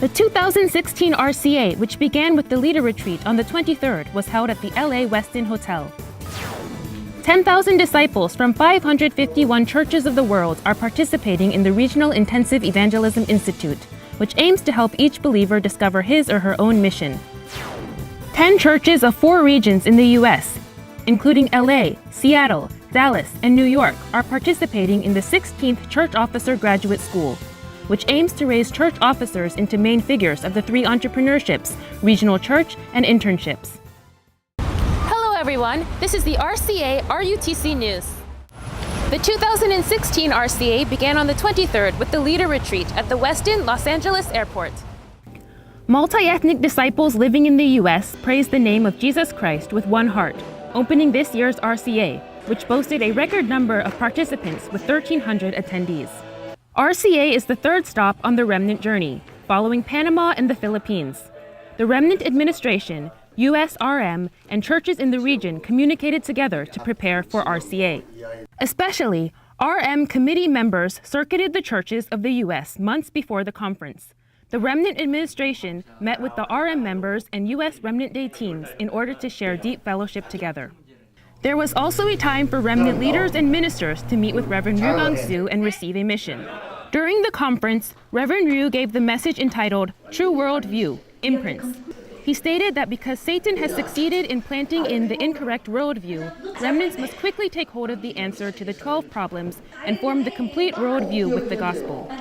The 2016 RCA, which began with the leader retreat on the 23rd, was held at the LA Westin Hotel. 10,000 disciples from 551 churches of the world are participating in the Regional Intensive Evangelism Institute, which aims to help each believer discover his or her own mission. 10 churches of 4 regions in the U.S., including LA, Seattle, Dallas, and New York, are participating in the 16th Church Officer Graduate School, which aims to raise church officers into main figures of the 3 entrepreneurships, regional church, and internships. Hello everyone, this is the RCA RUTC News. The 2016 RCA began on the 23rd with the leader retreat at the Westin Los Angeles Airport. Multi-ethnic disciples living in the U.S. praised the name of Jesus Christ with one heart, opening this year's RCA, which boasted a record number of participants with 1,300 attendees. RCA is the 3rd stop on the Remnant journey, following Panama and the Philippines. The Remnant Administration, USRM, and churches in the region communicated together to prepare for RCA. Especially, RM committee members circuited the churches of the U.S. months before the conference. The Remnant Administration met with the RM members and U.S. Remnant Day teams in order to share deep fellowship together. There was also a time for Remnant leaders and ministers to meet with Reverend Ryu Gang-soo and receive a mission. During the conference, Reverend Ryu gave the message entitled True World View, Imprints. He stated that because Satan has succeeded in planting in the incorrect worldview, remnants must quickly take hold of the answer to the 12 problems and form the complete worldview with the gospel.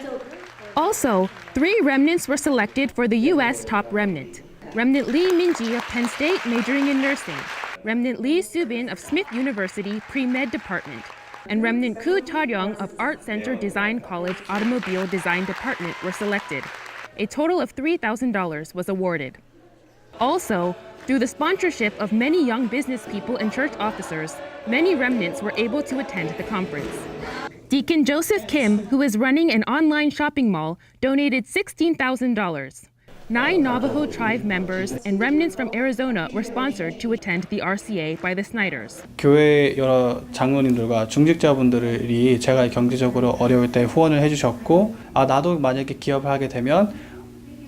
Also, 3 remnants were selected for the U.S. Top Remnant. Remnant Lee Min-ji of Penn State, majoring in nursing. Remnant Lee Soo-bin of Smith University Pre-Med Department, and Remnant Koo Ta-ryung of Art Center Design College Automobile Design Department were selected. A total of $3,000 was awarded. Also, through the sponsorship of many young business people and church officers, many remnants were able to attend the conference. Deacon Joseph Kim, who is running an online shopping mall, donated $16,000. 9 Navajo tribe members and remnants from Arizona were sponsored to attend the RCA by the Snyders. 교회 여러 장로님들과 중직자분들이 제가 경제적으로 어려울 때 후원을 해주셨고, 나도 만약에 기업을 하게 되면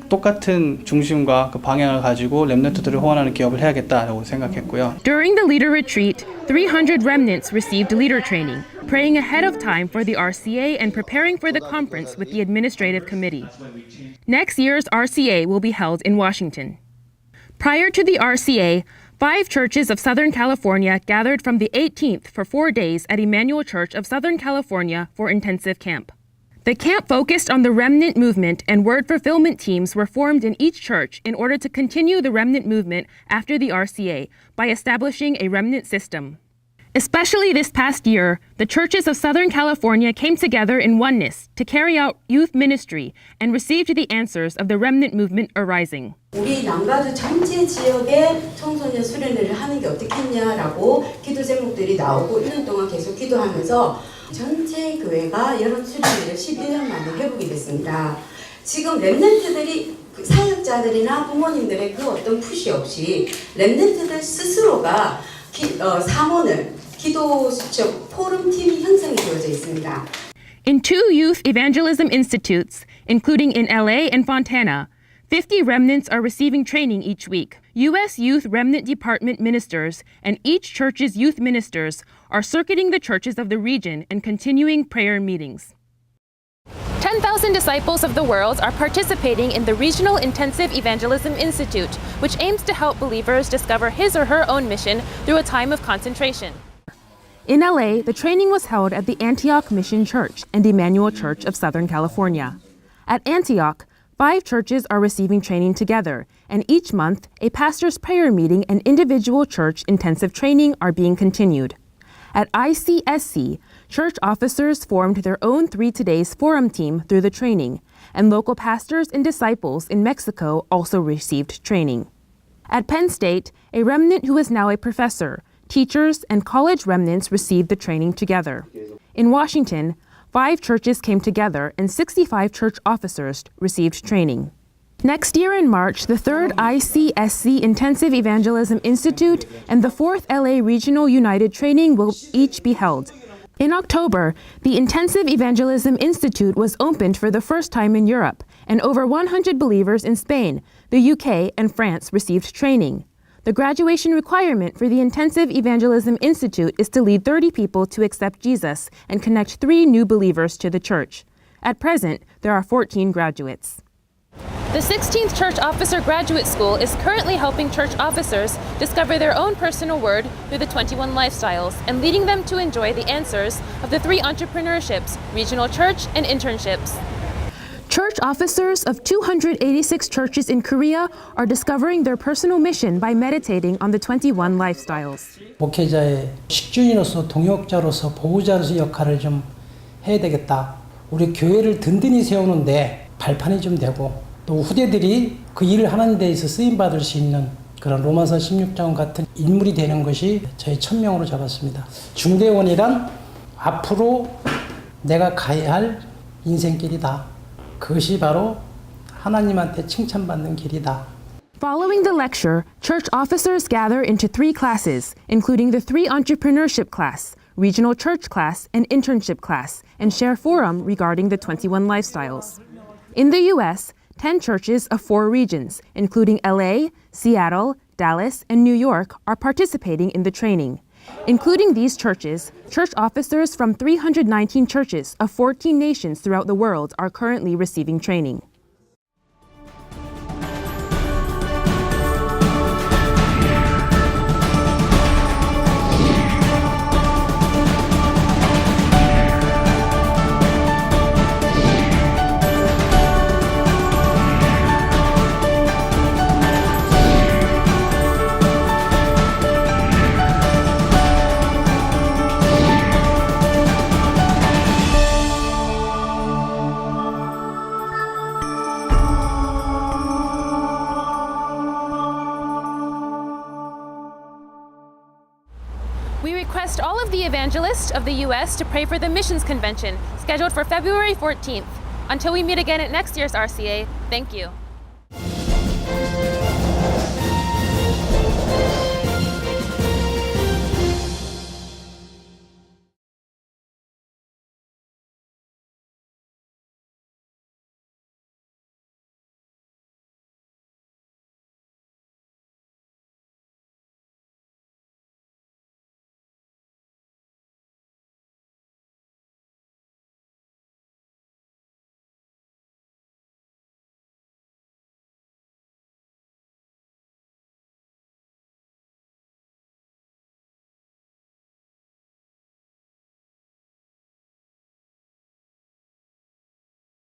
똑같은 중심과 그 방향을 가지고 렘넌트들을 후원하는 기업을 해야겠다라고 생각했고요. During the leader retreat, 300 remnants received leader training, praying ahead of time for the RCA and preparing for the conference with the administrative committee. Next year's RCA will be held in Washington. Prior to the RCA, 5 churches of Southern California gathered from the 18th for 4 days at Emmanuel Church of Southern California for intensive camp. The camp focused on the remnant movement, and word fulfillment teams were formed in each church in order to continue the remnant movement after the RCA by establishing a remnant system. Especially this past year, the churches of Southern California came together in oneness to carry out youth ministry and received the answers of the remnant movement arising. 우리 남가주 전체 지역에 청소년 수련회를 하는 게 어떻겠냐라고 기도 제목들이 나오고 1년 동안 계속 기도하면서 전체 교회가 여름 수련회를 11년 만에 해보게 됐습니다. 지금 렘넌트들이 사역자들이나 부모님들의 그 어떤 푸시 없이 렘넌트들 스스로가 사몬을 기도 포럼 팀이 형성이 되어져 있습니다. In 2 youth evangelism institutes, including in LA and Fontana, 50 remnants are receiving training each week. U.S. Youth Remnant Department ministers and each church's youth ministers are circuiting the churches of the region and continuing prayer meetings. 10,000 disciples of the world are participating in the Regional Intensive Evangelism Institute, which aims to help believers discover his or her own mission through a time of concentration. In LA, the training was held at the Antioch Mission Church and Emmanuel Church of Southern California. At Antioch, 5 churches are receiving training together, and each month, a pastor's prayer meeting and individual church intensive training are being continued. At ICSC, church officers formed their own 3 Todays forum team through the training, and local pastors and disciples in Mexico also received training. At Penn State, a remnant who is now a professor, teachers, and college remnants received the training together. In Washington, 5 churches came together and 65 church officers received training. Next year in March, the 3rd ICSC Intensive Evangelism Institute and the 4th LA Regional United Training will each be held. In October, the Intensive Evangelism Institute was opened for the first time in Europe, and over 100 believers in Spain, the UK, and France received training. The graduation requirement for the Intensive Evangelism Institute is to lead 30 people to accept Jesus and connect 3 new believers to the church. At present, there are 14 graduates. The 16th Church Officer Graduate School is currently helping church officers discover their own personal word through the 21 lifestyles and leading them to enjoy the answers of the 3 entrepreneurships, regional church, and internships. Church officers of 286 churches in Korea are discovering their personal mission by meditating on the 21 lifestyles. 목회자의 식주인으로서 동역자로서 보호자로서 역할을 좀 해야 되겠다. 우리 교회를 든든히 세우는데 발판이 좀 되고 또 후대들이 그 일을 하는 데 있어 쓰임 받을 수 있는 그런 로마서 16장 같은 인물이 되는 것이 저희 천명으로 잡았습니다. 중대원이란 앞으로 내가 가야 할 인생길이다. 그것이 바로 하나님한테 칭찬받는 길이다. Following the lecture, church officers gather into 3 classes, including the 3 entrepreneurship class, regional church class, and internship class, and share forum regarding the 21 lifestyles. In the U.S., 10 churches of 4 regions, including LA, Seattle, Dallas, and New York, are participating in the training. Including these churches, church officers from 319 churches of 14 nations throughout the world are currently receiving training. We request all of the evangelists of the U.S. to pray for the Missions Convention, scheduled for February 14th. Until we meet again at next year's RCA, thank you.